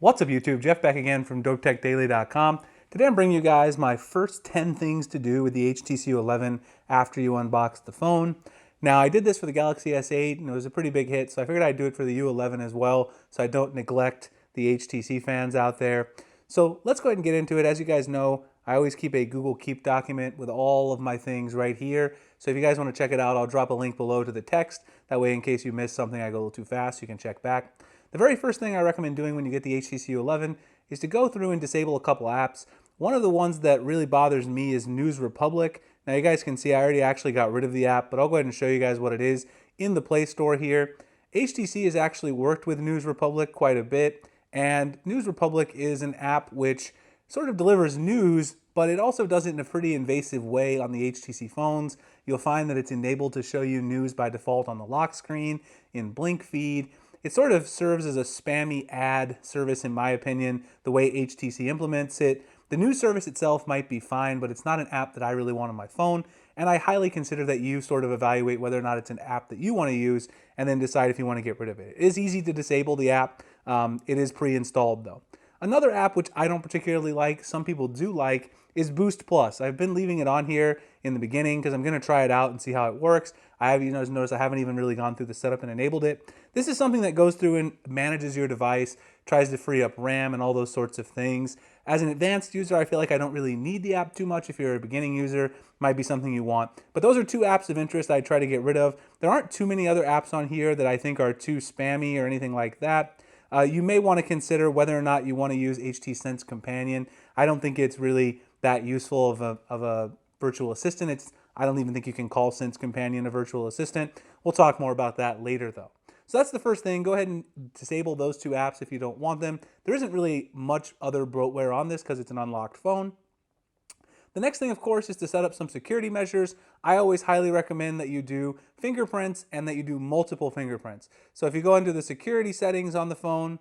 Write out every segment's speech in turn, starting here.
What's up YouTube? Jeff back again from dopetechdaily.com. Today I'm bringing you guys my first 10 things to do with the HTC U11 after you unbox the phone. Now I did this for the Galaxy S8 and it was a pretty big hit, so I figured I'd do it for the U11 as well so I don't neglect the HTC fans out there. So let's go ahead and get into it. As you guys know, I always keep a Google Keep document with all of my things right here. So if you guys want to check it out, I'll drop a link below to the text. That way in case you miss something I go a little too fast, you can check back. The very first thing I recommend doing when you get the HTC U11 is to go through and disable a couple apps. One of the ones that really bothers me is News Republic. Now you guys can see I already actually got rid of the app, but I'll go ahead and show you guys what it is in the Play Store here. HTC has actually worked with News Republic quite a bit, and News Republic is an app which sort of delivers news, but it also does it in a pretty invasive way on the HTC phones. You'll find that it's enabled to show you news by default on the lock screen, in Blink Feed. It sort of serves as a spammy ad service in my opinion, the way HTC implements it. The news service itself might be fine, but it's not an app that I really want on my phone, and I highly consider that you sort of evaluate whether or not it's an app that you want to use and then decide if you want to get rid of it. It is easy to disable the app. It is pre-installed though. Another app which I don't particularly like, some people do like, is Boost Plus. I've been leaving it on here in the beginning because I'm going to try it out and see how it works. I have noticed I haven't even really gone through the setup and enabled it. This is something that goes through and manages your device, tries to free up RAM and all those sorts of things. As an advanced user, I feel like I don't really need the app too much. If you're a beginning user, might be something you want. But those are two apps of interest I try to get rid of. There aren't too many other apps on here that I think are too spammy or anything like that. You may want to consider whether or not you want to use HT Sense Companion. I don't think it's really that useful of a virtual assistant. I don't even think you can call Sense Companion a virtual assistant. We'll talk more about that later though. So that's the first thing. Go ahead and disable those two apps if you don't want them. There isn't really much other bloatware on this because it's an unlocked phone. The next thing, of course, is to set up some security measures. I always highly recommend that you do fingerprints and that you do multiple fingerprints. So if you go into the security settings on the phone,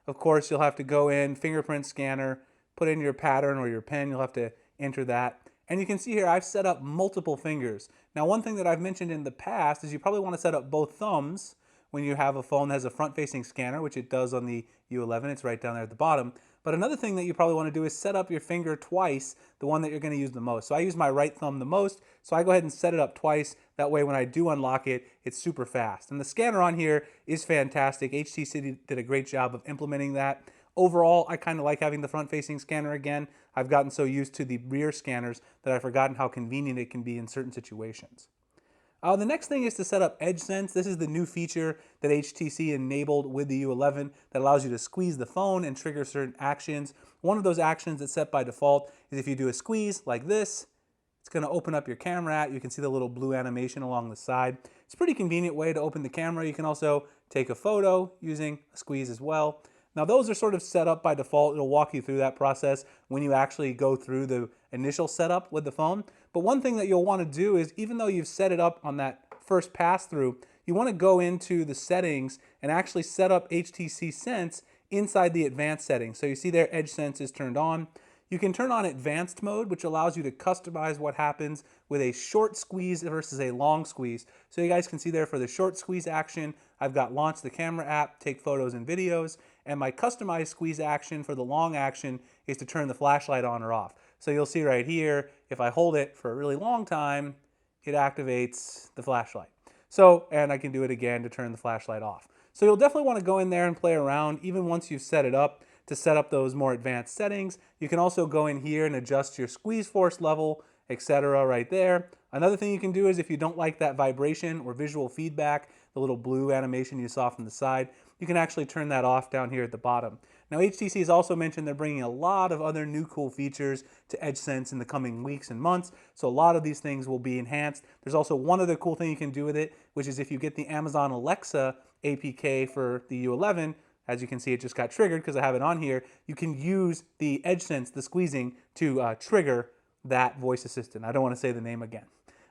of course, you'll have to go in, fingerprint scanner, put in your pattern or your PIN. You'll have to enter that. And you can see here, I've set up multiple fingers. Now, one thing that I've mentioned in the past is you probably want to set up both thumbs when you have a phone that has a front-facing scanner, which it does on the U11. It's right down there at the bottom. But another thing that you probably want to do is set up your finger twice, the one that you're going to use the most. So I use my right thumb the most, so I go ahead and set it up twice. That way when I do unlock it, it's super fast. And the scanner on here is fantastic. HTC did a great job of implementing that. Overall, I kind of like having the front-facing scanner again. I've gotten so used to the rear scanners that I've forgotten how convenient it can be in certain situations. The next thing is to set up Edge Sense. This is the new feature that HTC enabled with the U11 that allows you to squeeze the phone and trigger certain actions. One of those actions that's set by default is if you do a squeeze like this, it's going to open up your camera app. You can see the little blue animation along the side. It's a pretty convenient way to open the camera. You can also take a photo using a squeeze as well. Now those are sort of set up by default. It'll walk you through that process when you actually go through the initial setup with the phone. But one thing that you'll want to do is, even though you've set it up on that first pass through, you want to go into the settings and actually set up HTC Sense inside the advanced settings. So you see there Edge Sense is turned on. You can turn on advanced mode, which allows you to customize what happens with a short squeeze versus a long squeeze. So you guys can see there for the short squeeze action, I've got launch the camera app, take photos and videos, and my customized squeeze action for the long action is to turn the flashlight on or off. So you'll see right here, if I hold it for a really long time, it activates the flashlight. So, and I can do it again to turn the flashlight off. So you'll definitely want to go in there and play around even once you've set it up to set up those more advanced settings. You can also go in here and adjust your squeeze force level, etc. right there. Another thing you can do is if you don't like that vibration or visual feedback, the little blue animation you saw from the side, you can actually turn that off down here at the bottom. Now HTC has also mentioned they're bringing a lot of other new cool features to Edge Sense in the coming weeks and months, so a lot of these things will be enhanced. There's also one other cool thing you can do with it, which is if you get the Amazon Alexa APK for the U11, as you can see it just got triggered because I have it on here, you can use the Edge Sense, the squeezing, to trigger that voice assistant. I don't want to say the name again.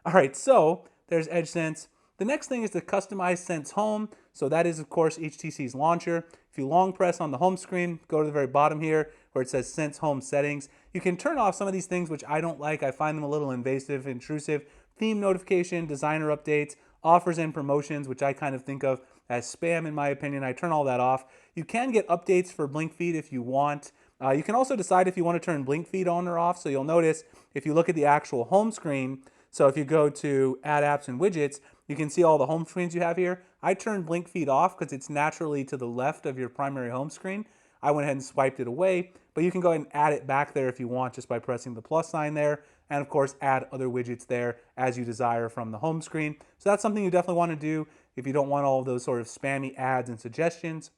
All right, so there's Edge Sense. The next thing is to customize Sense Home. So that is, of course, HTC's launcher. If you long press on the home screen, go to the very bottom here where it says Sense Home Settings. You can turn off some of these things which I don't like. I find them a little invasive, intrusive. Theme notification, designer updates, offers and promotions, which I kind of think of as spam in my opinion. I turn all that off. You can get updates for blink feed if you want. You can also decide if you want to turn blink feed on or off. So you'll notice if you look at the actual home screen, so if you go to add apps and widgets, you can see all the home screens you have here. I turned blink feed off because it's naturally to the left of your primary home screen. I went ahead and swiped it away, but you can go ahead and add it back there if you want just by pressing the plus sign there, and of course add other widgets there as you desire from the home screen. So that's something you definitely want to do if you don't want all of those sort of spammy ads and suggestions.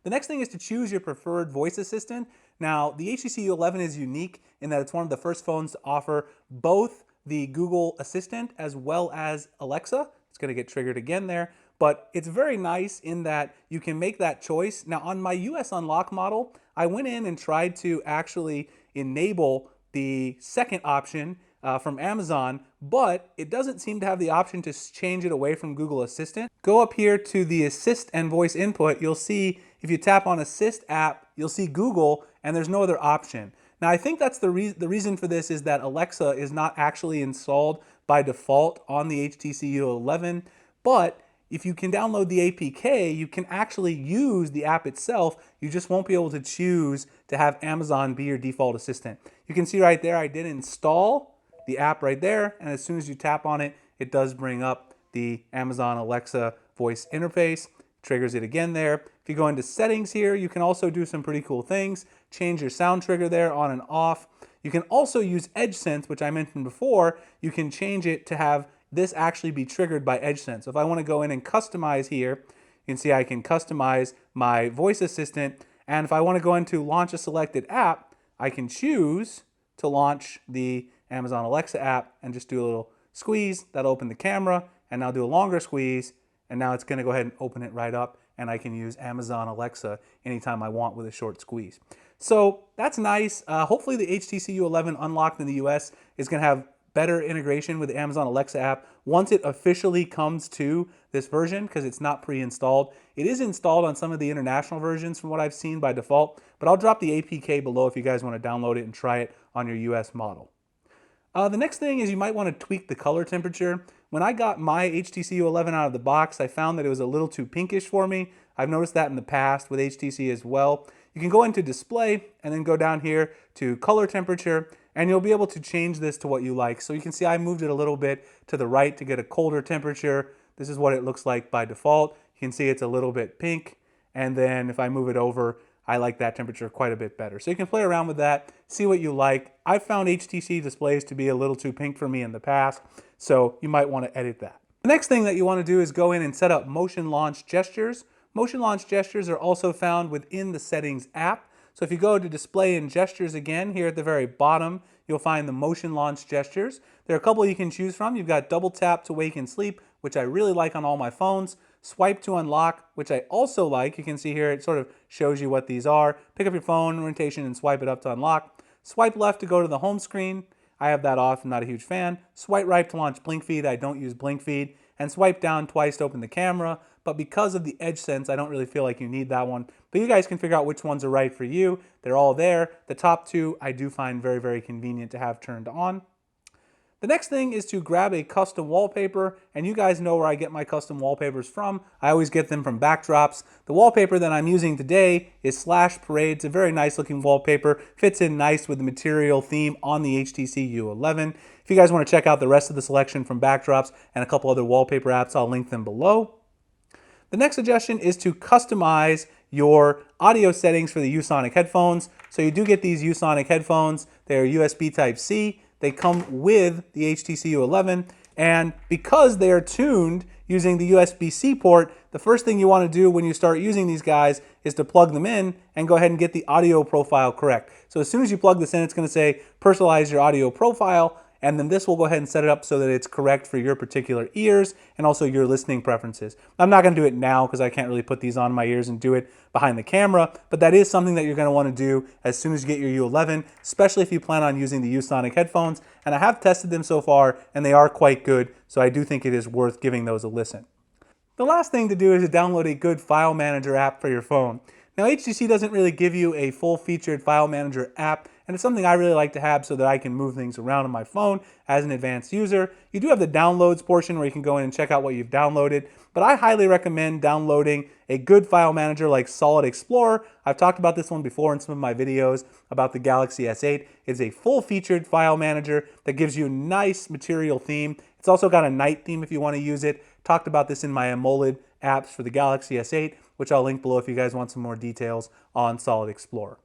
The next thing is to choose your preferred voice assistant. Now, the HTC U11 is unique in that it's one of the first phones to offer both the Google Assistant as well as Alexa. It's going to get triggered again there, but it's very nice in that you can make that choice. Now, on my US Unlock model, I went in and tried to actually enable the second option from Amazon, but it doesn't seem to have the option to change it away from Google Assistant. Go up here to the Assist and Voice Input. You'll see if you tap on Assist app, you'll see Google, and there's no other option. Now, I think that's the reason for this is that Alexa is not actually installed by default on the HTC U11, but if you can download the APK, you can actually use the app itself. You just won't be able to choose to have Amazon be your default assistant. You can see right there, I did install the app right there, and as soon as you tap on it, it does bring up the Amazon Alexa voice interface. Triggers it again there. If you go into settings here, you can also do some pretty cool things. Change your sound trigger there on and off. You can also use EdgeSense, which I mentioned before. You can change it to have this actually be triggered by EdgeSense. So if I want to go in and customize here, you can see I can customize my voice assistant. And if I want to go into launch a selected app, I can choose to launch the Amazon Alexa app and just do a little squeeze. That'll open the camera, and I'll do a longer squeeze. And now it's going to go ahead and open it right up, and I can use Amazon Alexa anytime I want with a short squeeze. So that's nice. Hopefully the HTC U11 unlocked in the US is going to have better integration with the Amazon Alexa app once it officially comes to this version, because it's not pre-installed. It is installed on some of the international versions from what I've seen by default, but I'll drop the APK below if you guys want to download it and try it on your US model. The next thing is you might want to tweak the color temperature. When I got my HTC U11 out of the box, I found that it was a little too pinkish for me. I've noticed that in the past with HTC as well. You can go into display and then go down here to color temperature, and you'll be able to change this to what you like. So you can see I moved it a little bit to the right to get a colder temperature. This is what it looks like by default. You can see it's a little bit pink, and then if I move it over, I like that temperature quite a bit better. So you can play around with that, see what you like. I've found HTC displays to be a little too pink for me in the past, so you might want to edit that. The next thing that you want to do is go in and set up motion launch gestures. Motion launch gestures are also found within the settings app. So if you go to display and gestures again, here at the very bottom, you'll find the motion launch gestures. There are a couple you can choose from. You've got double tap to wake and sleep, which I really like on all my phones. Swipe to unlock, which I also like. You can see here it sort of shows you what these are. Pick up your phone orientation and swipe it up to unlock. Swipe left to go to the home screen. I have that off, I'm not a huge fan. Swipe right to launch blink feed, I don't use blink feed. And swipe down twice to open the camera. But because of the EdgeSense, I don't really feel like you need that one. But you guys can figure out which ones are right for you. They're all there. The top two I do find very, very convenient to have turned on. The next thing is to grab a custom wallpaper, and you guys know where I get my custom wallpapers from. I always get them from Backdrops. The wallpaper that I'm using today is Slash Parade. It's a very nice looking wallpaper. Fits in nice with the material theme on the HTC U11. If you guys want to check out the rest of the selection from Backdrops and a couple other wallpaper apps, I'll link them below. The next suggestion is to customize your audio settings for the Usonic headphones. So you do get these Usonic headphones. They're USB Type-C. They come with the HTC U11, and because they are tuned using the USB-C port, the first thing you want to do when you start using these guys is to plug them in and go ahead and get the audio profile correct. So as soon as you plug this in, it's going to say personalize your audio profile, and then this will go ahead and set it up so that it's correct for your particular ears and also your listening preferences. I'm not going to do it now because I can't really put these on my ears and do it behind the camera, but that is something that you're going to want to do as soon as you get your U11, especially if you plan on using the Usonic headphones. And I have tested them so far, and they are quite good, so I do think it is worth giving those a listen. The last thing to do is to download a good file manager app for your phone. Now, HTC doesn't really give you a full-featured file manager app and it's something I really like to have so that I can move things around on my phone as an advanced user. You do have the downloads portion where you can go in and check out what you've downloaded, but I highly recommend downloading a good file manager like Solid Explorer. I've talked about this one before in some of my videos about the Galaxy S8. It's a full-featured file manager that gives you a nice material theme. It's also got a night theme if you want to use it. Talked about this in my AMOLED apps for the Galaxy S8, which I'll link below if you guys want some more details on Solid Explorer.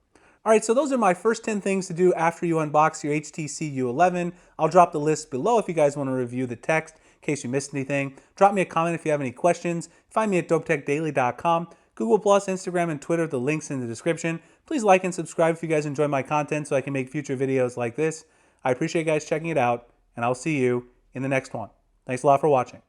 All right, so those are my first 10 things to do after you unbox your HTC U11. I'll drop the list below if you guys want to review the text in case you missed anything. Drop me a comment if you have any questions. Find me at dopetechdaily.com, Google+, Instagram, and Twitter. The link's in the description. Please like and subscribe if you guys enjoy my content so I can make future videos like this. I appreciate you guys checking it out, and I'll see you in the next one. Thanks a lot for watching.